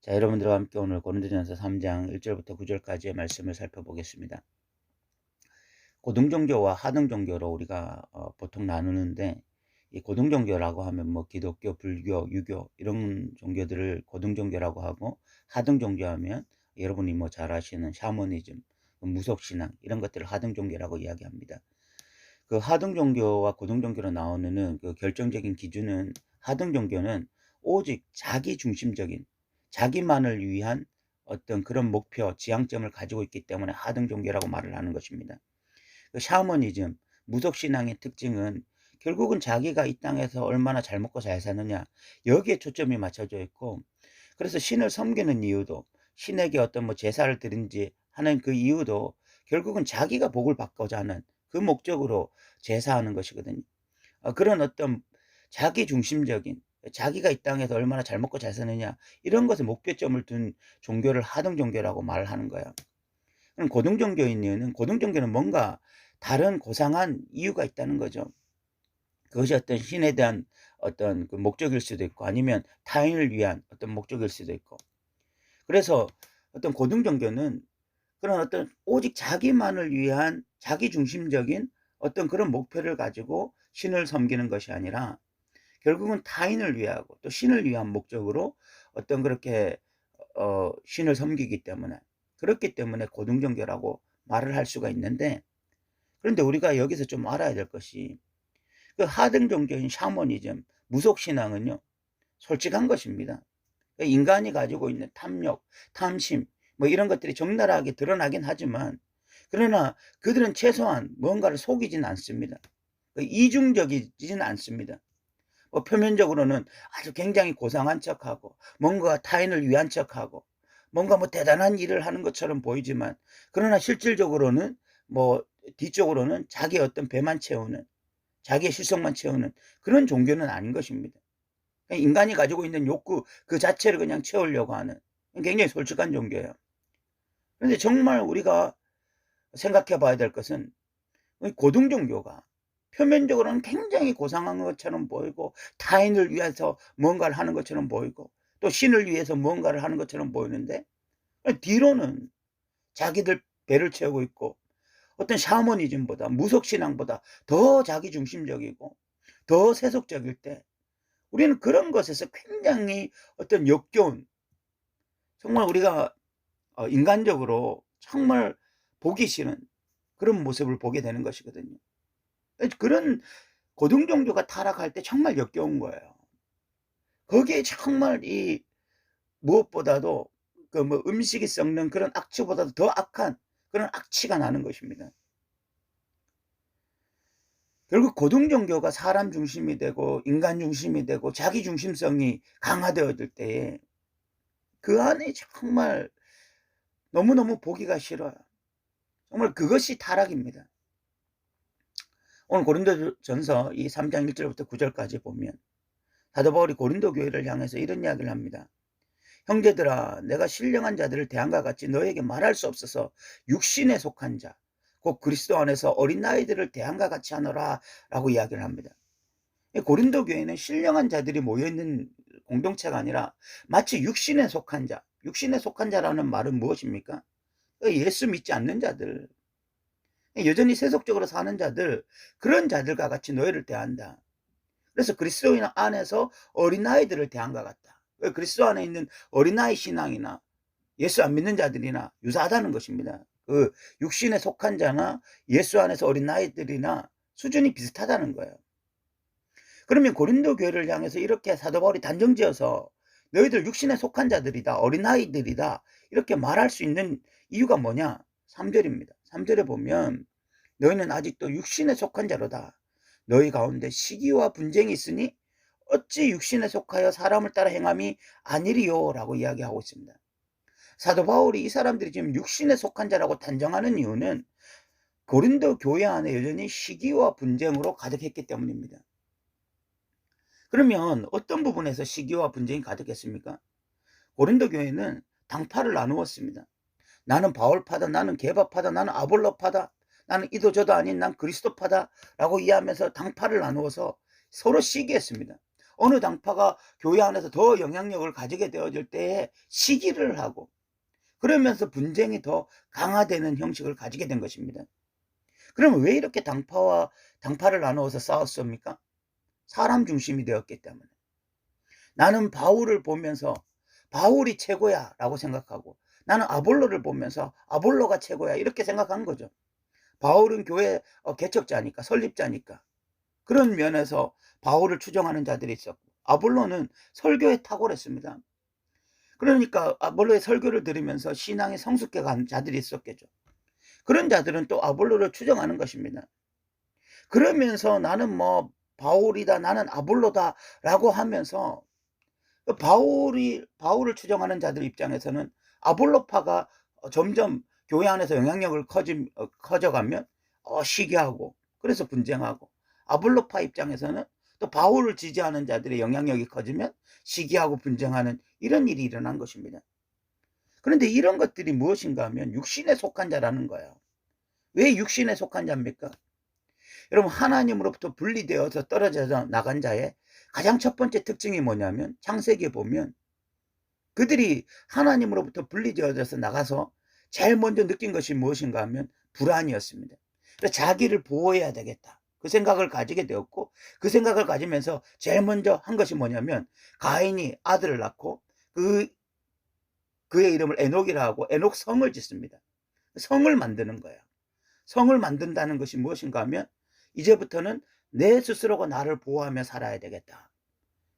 자, 여러분들과 함께 오늘 고린도전서 3장 1절부터 9절까지의 말씀을 살펴보겠습니다. 고등종교와 하등종교로 우리가 보통 나누는데, 이 고등종교라고 하면 뭐 기독교, 불교, 유교 이런 종교들을 고등종교라고 하고, 하등종교 하면 여러분이 뭐 잘 아시는 샤머니즘, 무속신앙 이런 것들을 하등종교라고 이야기합니다. 그 하등종교와 고등종교로 나오는 그 결정적인 기준은, 하등종교는 오직 자기 중심적인, 자기만을 위한 어떤 그런 목표, 지향점을 가지고 있기 때문에 하등종교라고 말을 하는 것입니다. 그 샤머니즘, 무속신앙의 특징은 결국은 자기가 이 땅에서 얼마나 잘 먹고 잘 사느냐, 여기에 초점이 맞춰져 있고, 그래서 신을 섬기는 이유도, 신에게 어떤 뭐 제사를 드린지 하는 그 이유도 결국은 자기가 복을 받고자 하는 그 목적으로 제사하는 것이거든요. 그런 어떤 자기 중심적인, 자기가 이 땅에서 얼마나 잘 먹고 잘 사느냐, 이런 것에 목표점을 둔 종교를 하등 종교라고 말을 하는 거야. 그럼 고등 종교인 이유는, 고등 종교는 뭔가 다른 고상한 이유가 있다는 거죠. 그것이 어떤 신에 대한 어떤 그 목적일 수도 있고, 아니면 타인을 위한 어떤 목적일 수도 있고. 그래서 어떤 고등 종교는 그런 어떤 오직 자기만을 위한 자기 중심적인 어떤 그런 목표를 가지고 신을 섬기는 것이 아니라, 결국은 타인을 위하고 또 신을 위한 목적으로 어떤 그렇게 신을 섬기기 때문에, 그렇기 때문에 고등종교라고 말을 할 수가 있는데, 그런데 우리가 여기서 좀 알아야 될 것이, 그 하등종교인 샤머니즘, 무속신앙은요, 솔직한 것입니다. 인간이 가지고 있는 탐욕, 탐심 뭐 이런 것들이 적나라하게 드러나긴 하지만, 그러나 그들은 최소한 뭔가를 속이지는 않습니다. 이중적이지는 않습니다. 표면적으로는 아주 굉장히 고상한 척하고, 뭔가 타인을 위한 척하고, 뭔가 뭐 대단한 일을 하는 것처럼 보이지만, 그러나 실질적으로는 뭐 뒤쪽으로는 자기의 어떤 배만 채우는, 자기의 실속만 채우는 그런 종교는 아닌 것입니다. 인간이 가지고 있는 욕구 그 자체를 그냥 채우려고 하는 굉장히 솔직한 종교예요. 그런데 정말 우리가 생각해 봐야 될 것은, 고등 종교가 표면적으로는 굉장히 고상한 것처럼 보이고, 타인을 위해서 뭔가를 하는 것처럼 보이고, 또 신을 위해서 뭔가를 하는 것처럼 보이는데, 뒤로는 자기들 배를 채우고 있고, 어떤 샤머니즘보다, 무속신앙보다 더 자기중심적이고 더 세속적일 때, 우리는 그런 것에서 굉장히 어떤 역겨운, 정말 우리가 인간적으로 정말 보기 싫은 그런 모습을 보게 되는 것이거든요. 그런 고등 종교가 타락할 때 정말 역겨운 거예요. 거기에 정말 이 무엇보다도 그 뭐 음식이 썩는 그런 악취보다도 더 악한 그런 악취가 나는 것입니다. 결국 고등 종교가 사람 중심이 되고 인간 중심이 되고 자기 중심성이 강화되어질 때에, 그 안에 정말 너무너무 보기가 싫어요. 정말 그것이 타락입니다. 오늘 고린도전서 이 3장 1절부터 9절까지 보면, 사도 바울이 고린도 교회를 향해서 이런 이야기를 합니다. 형제들아, 내가 신령한 자들을 대함과 같이 너에게 말할 수 없어서 육신에 속한 자, 곧 그리스도 안에서 어린 아이들을 대함과 같이 하노라 라고 이야기를 합니다. 고린도 교회는 신령한 자들이 모여있는 공동체가 아니라 마치 육신에 속한 자, 육신에 속한 자라는 말은 무엇입니까? 예수 믿지 않는 자들, 여전히 세속적으로 사는 자들, 그런 자들과 같이 너희를 대한다. 그래서 그리스도인 안에서 어린아이들을 대한과 같다. 그리스도 안에 있는 어린아이 신앙이나 예수 안 믿는 자들이나 유사하다는 것입니다. 그 육신에 속한 자나 예수 안에서 어린아이들이나 수준이 비슷하다는 거예요. 그러면 고린도 교회를 향해서 이렇게 사도 바울이 단정지어서 너희들 육신에 속한 자들이다, 어린아이들이다, 이렇게 말할 수 있는 이유가 뭐냐? 3절입니다. 3절에 보면, 너희는 아직도 육신에 속한 자로다. 너희 가운데 시기와 분쟁이 있으니 어찌 육신에 속하여 사람을 따라 행함이 아니리요 라고 이야기하고 있습니다. 사도 바울이 이 사람들이 지금 육신에 속한 자라고 단정하는 이유는 고린도 교회 안에 여전히 시기와 분쟁으로 가득했기 때문입니다. 그러면 어떤 부분에서 시기와 분쟁이 가득했습니까? 고린도 교회는 당파를 나누었습니다. 나는 바울파다, 나는 게바파다, 나는 아볼로파다, 나는 이도 저도 아닌 난 그리스도파다 라고 이해하면서 당파를 나누어서 서로 시기했습니다. 어느 당파가 교회 안에서 더 영향력을 가지게 되어질 때에 시기를 하고, 그러면서 분쟁이 더 강화되는 형식을 가지게 된 것입니다. 그러면 왜 이렇게 당파를 나누어서 싸웠습니까? 사람 중심이 되었기 때문에. 나는 바울을 보면서 바울이 최고야 라고 생각하고, 나는 아볼로를 보면서 아볼로가 최고야 이렇게 생각한 거죠. 바울은 교회 개척자니까, 설립자니까. 그런 면에서 바울을 추종하는 자들이 있었고, 아볼로는 설교에 탁월했습니다. 그러니까 아볼로의 설교를 들으면서 신앙이 성숙해 간 자들이 있었겠죠. 그런 자들은 또 아볼로를 추종하는 것입니다. 그러면서 나는 뭐 바울이다, 나는 아볼로다 라고 하면서, 바울을 추종하는 자들 입장에서는 아볼로파가 점점 교회 안에서 영향력을 커져가면 시기하고, 그래서 분쟁하고, 아볼로파 입장에서는 또 바울을 지지하는 자들의 영향력이 커지면 시기하고 분쟁하는 이런 일이 일어난 것입니다. 그런데 이런 것들이 무엇인가 하면 육신에 속한 자라는 거예요. 왜 육신에 속한 자입니까? 여러분, 하나님으로부터 분리되어서 떨어져 나간 자의 가장 첫 번째 특징이 뭐냐면, 창세기에 보면 그들이 하나님으로부터 분리되어져서 나가서 제일 먼저 느낀 것이 무엇인가 하면 불안이었습니다. 그래서 자기를 보호해야 되겠다, 그 생각을 가지게 되었고, 그 생각을 가지면서 제일 먼저 한 것이 뭐냐면, 가인이 아들을 낳고 그의 이름을 에녹이라 하고 에녹성을 짓습니다. 성을 만드는 거예요. 성을 만든다는 것이 무엇인가 하면, 이제부터는 내 스스로가 나를 보호하며 살아야 되겠다.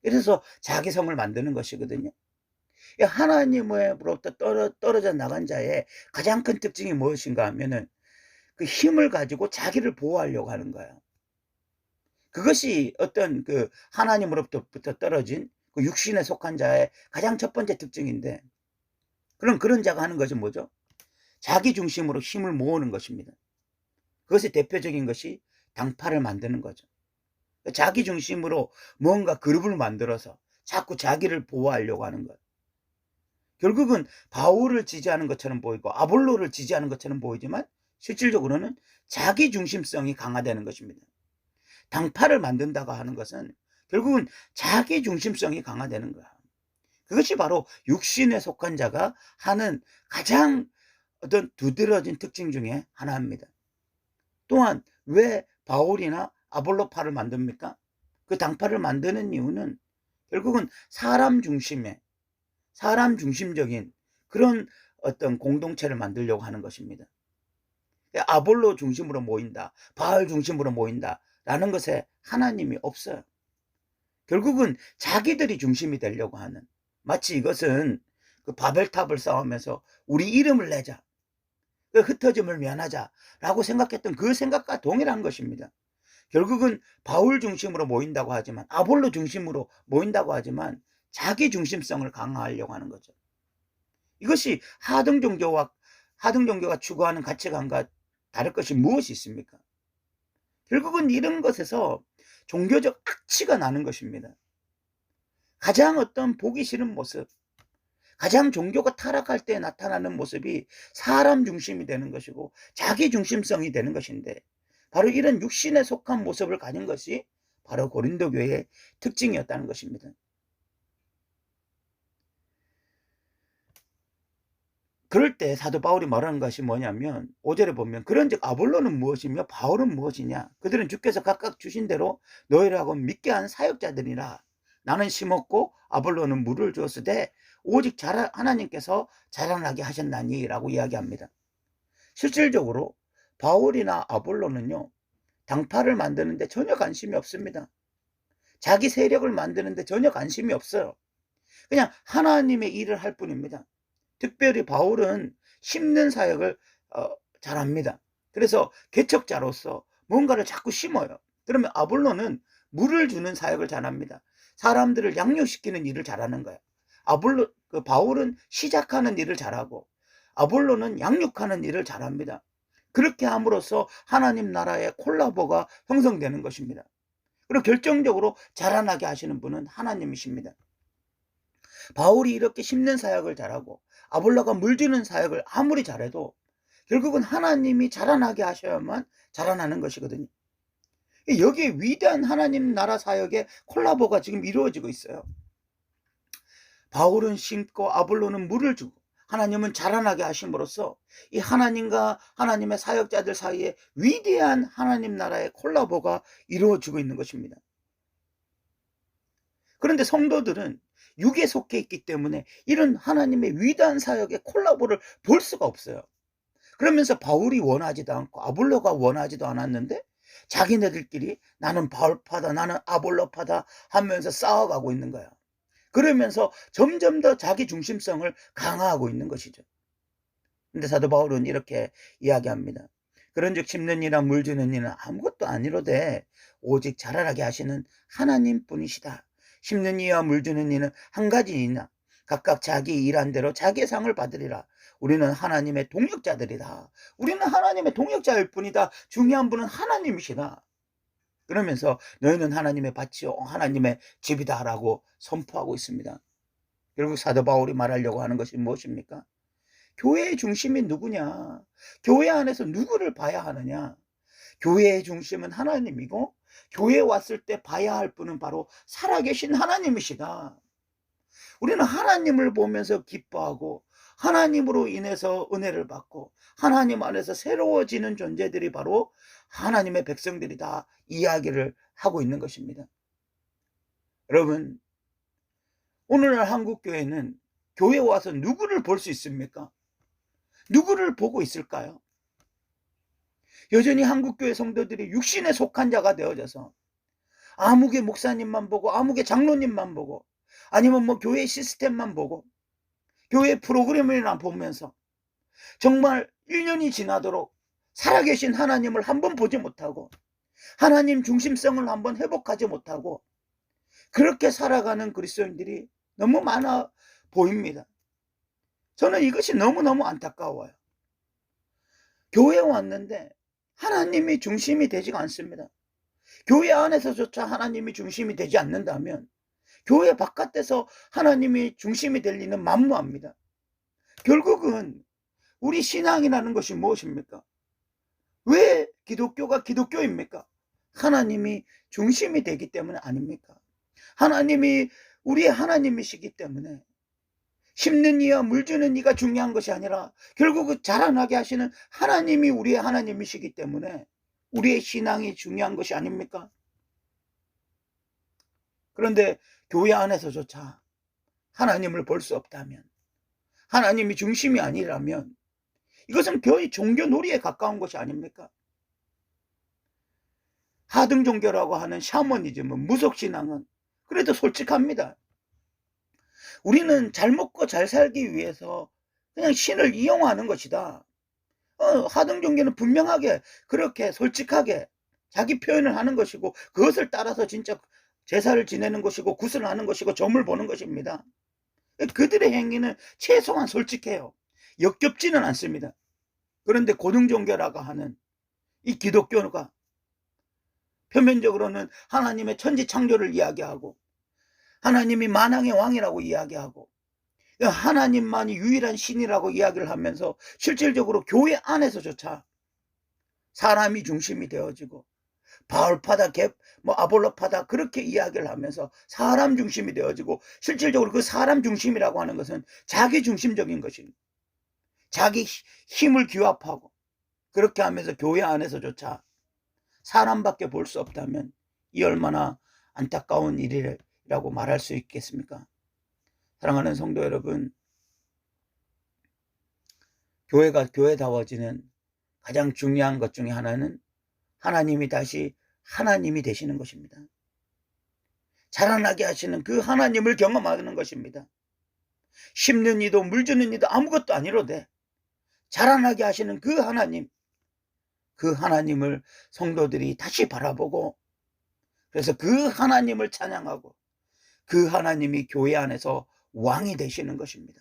그래서 자기 성을 만드는 것이거든요. 하나님으로부터 떨어져 나간 자의 가장 큰 특징이 무엇인가 하면은 그 힘을 가지고 자기를 보호하려고 하는 거예요. 그것이 어떤 그 하나님으로부터 떨어진 그 육신에 속한 자의 가장 첫 번째 특징인데, 그럼 그런 자가 하는 것이 뭐죠? 자기 중심으로 힘을 모으는 것입니다. 그것의 대표적인 것이 당파를 만드는 거죠. 자기 중심으로 뭔가 그룹을 만들어서 자꾸 자기를 보호하려고 하는 것. 결국은 바울을 지지하는 것처럼 보이고 아볼로를 지지하는 것처럼 보이지만, 실질적으로는 자기 중심성이 강화되는 것입니다. 당파를 만든다고 하는 것은 결국은 자기 중심성이 강화되는 거야. 그것이 바로 육신에 속한 자가 하는 가장 어떤 두드러진 특징 중에 하나입니다. 또한 왜 바울이나 아볼로파를 만듭니까? 그 당파를 만드는 이유는 결국은 사람 중심적인 그런 어떤 공동체를 만들려고 하는 것입니다. 아볼로 중심으로 모인다, 바울 중심으로 모인다 라는 것에 하나님이 없어요. 결국은 자기들이 중심이 되려고 하는, 마치 이것은 그 바벨탑을 쌓으면서 우리 이름을 내자, 그 흩어짐을 면하자 라고 생각했던 그 생각과 동일한 것입니다. 결국은 바울 중심으로 모인다고 하지만, 아볼로 중심으로 모인다고 하지만 자기 중심성을 강화하려고 하는 거죠. 이것이 하등 종교가 추구하는 가치관과 다를 것이 무엇이 있습니까? 결국은 이런 것에서 종교적 악취가 나는 것입니다. 가장 어떤 보기 싫은 모습, 가장 종교가 타락할 때 나타나는 모습이 사람 중심이 되는 것이고 자기 중심성이 되는 것인데, 바로 이런 육신에 속한 모습을 가진 것이 바로 고린도 교회의 특징이었다는 것입니다. 그럴 때 사도 바울이 말하는 것이 뭐냐면, 5절에 보면 그런즉 아볼로는 무엇이며 바울은 무엇이냐, 그들은 주께서 각각 주신 대로 너희라고 믿게 한 사역자들이라. 나는 심었고 아볼로는 물을 주었으되 오직 하나님께서 자라나게 하셨나니 라고 이야기합니다. 실질적으로 바울이나 아볼로는요, 당파를 만드는데 전혀 관심이 없습니다. 자기 세력을 만드는데 전혀 관심이 없어요. 그냥 하나님의 일을 할 뿐입니다. 특별히 바울은 심는 사역을 잘합니다. 그래서 개척자로서 뭔가를 자꾸 심어요. 그러면 아볼로는 물을 주는 사역을 잘합니다. 사람들을 양육시키는 일을 잘하는 거예요. 바울은 시작하는 일을 잘하고 아볼로는 양육하는 일을 잘합니다. 그렇게 함으로써 하나님 나라의 콜라보가 형성되는 것입니다. 그리고 결정적으로 자라나게 하시는 분은 하나님이십니다. 바울이 이렇게 심는 사역을 잘하고 아볼로가 물 주는 사역을 아무리 잘해도 결국은 하나님이 자라나게 하셔야만 자라나는 것이거든요. 여기에 위대한 하나님 나라 사역의 콜라보가 지금 이루어지고 있어요. 바울은 심고 아볼로는 물을 주고 하나님은 자라나게 하심으로써 이 하나님과 하나님의 사역자들 사이에 위대한 하나님 나라의 콜라보가 이루어지고 있는 것입니다. 그런데 성도들은 육에 속해 있기 때문에 이런 하나님의 위대한 사역의 콜라보를 볼 수가 없어요. 그러면서 바울이 원하지도 않고 아볼로가 원하지도 않았는데 자기네들끼리 나는 바울파다 나는 아볼로파다 하면서 싸워가고 있는 거야. 그러면서 점점 더 자기 중심성을 강화하고 있는 것이죠. 근데 사도 바울은 이렇게 이야기합니다. 그런즉 심는 이나 물 주는 이는 아무것도 아니로되 오직 자라나게 하시는 하나님뿐이시다. 심는 이와 물 주는 이는 한 가지이나 각각 자기 일한 대로 자기의 상을 받으리라. 우리는 하나님의 동역자들이다. 우리는 하나님의 동역자일 뿐이다. 중요한 분은 하나님이시다. 그러면서 너희는 하나님의 밭이요 하나님의 집이다라고 선포하고 있습니다. 결국 사도 바울이 말하려고 하는 것이 무엇입니까? 교회의 중심이 누구냐? 교회 안에서 누구를 봐야 하느냐? 교회의 중심은 하나님이고 교회에 왔을 때 봐야 할 분은 바로 살아계신 하나님이시다. 우리는 하나님을 보면서 기뻐하고 하나님으로 인해서 은혜를 받고 하나님 안에서 새로워지는 존재들이 바로 하나님의 백성들이다 이야기를 하고 있는 것입니다. 여러분, 오늘날 한국교회는 교회에 와서 누구를 볼 수 있습니까? 누구를 보고 있을까요? 여전히 한국교회 성도들이 육신에 속한 자가 되어져서 아무개 목사님만 보고 아무개 장로님만 보고 아니면 뭐 교회 시스템만 보고 교회 프로그램이나 보면서 정말 1년이 지나도록 살아계신 하나님을 한번 보지 못하고 하나님 중심성을 한번 회복하지 못하고 그렇게 살아가는 그리스도인들이 너무 많아 보입니다. 저는 이것이 너무너무 안타까워요. 교회에 왔는데 하나님이 중심이 되지가 않습니다. 교회 안에서조차 하나님이 중심이 되지 않는다면 교회 바깥에서 하나님이 중심이 될 리는 만무합니다. 결국은 우리 신앙이라는 것이 무엇입니까? 왜 기독교가 기독교입니까? 하나님이 중심이 되기 때문에 아닙니까? 하나님이 우리의 하나님이시기 때문에 심는 이와 물 주는 이가 중요한 것이 아니라 결국 자라나게 하시는 하나님이 우리의 하나님이시기 때문에 우리의 신앙이 중요한 것이 아닙니까? 그런데 교회 안에서조차 하나님을 볼 수 없다면 하나님이 중심이 아니라면 이것은 거의 종교 놀이에 가까운 것이 아닙니까? 하등 종교라고 하는 샤머니즘은 무속신앙은 그래도 솔직합니다. 우리는 잘 먹고 잘 살기 위해서 그냥 신을 이용하는 것이다. 하등 종교는 분명하게 그렇게 솔직하게 자기 표현을 하는 것이고 그것을 따라서 진짜 제사를 지내는 것이고 굿을 하는 것이고 점을 보는 것입니다. 그들의 행위는 최소한 솔직해요. 역겹지는 않습니다. 그런데 고등종교라고 하는 이 기독교가 표면적으로는 하나님의 천지창조를 이야기하고 하나님이 만왕의 왕이라고 이야기하고 하나님만이 유일한 신이라고 이야기를 하면서 실질적으로 교회 안에서조차 사람이 중심이 되어지고 바울파다 아볼로파다 그렇게 이야기를 하면서 사람 중심이 되어지고 실질적으로 그 사람 중심이라고 하는 것은 자기 중심적인 것입니다. 자기 힘을 규합하고 그렇게 하면서 교회 안에서조차 사람밖에 볼 수 없다면 이 얼마나 안타까운 일이라고 말할 수 있겠습니까? 사랑하는 성도 여러분, 교회가 교회다워지는 가장 중요한 것 중에 하나는 하나님이 다시 하나님이 되시는 것입니다. 자라나게 하시는 그 하나님을 경험하는 것입니다. 심는 이도 물 주는 이도 아무것도 아니로되 자라나게 하시는 그 하나님, 그 하나님을 성도들이 다시 바라보고 그래서 그 하나님을 찬양하고 그 하나님이 교회 안에서 왕이 되시는 것입니다.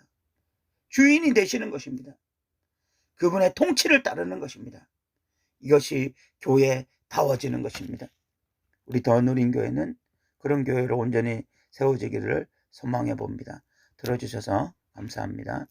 주인이 되시는 것입니다. 그분의 통치를 따르는 것입니다. 이것이 교회다워지는 것입니다. 우리 더 누린 교회는 그런 교회로 온전히 세워지기를 소망해 봅니다. 들어주셔서 감사합니다.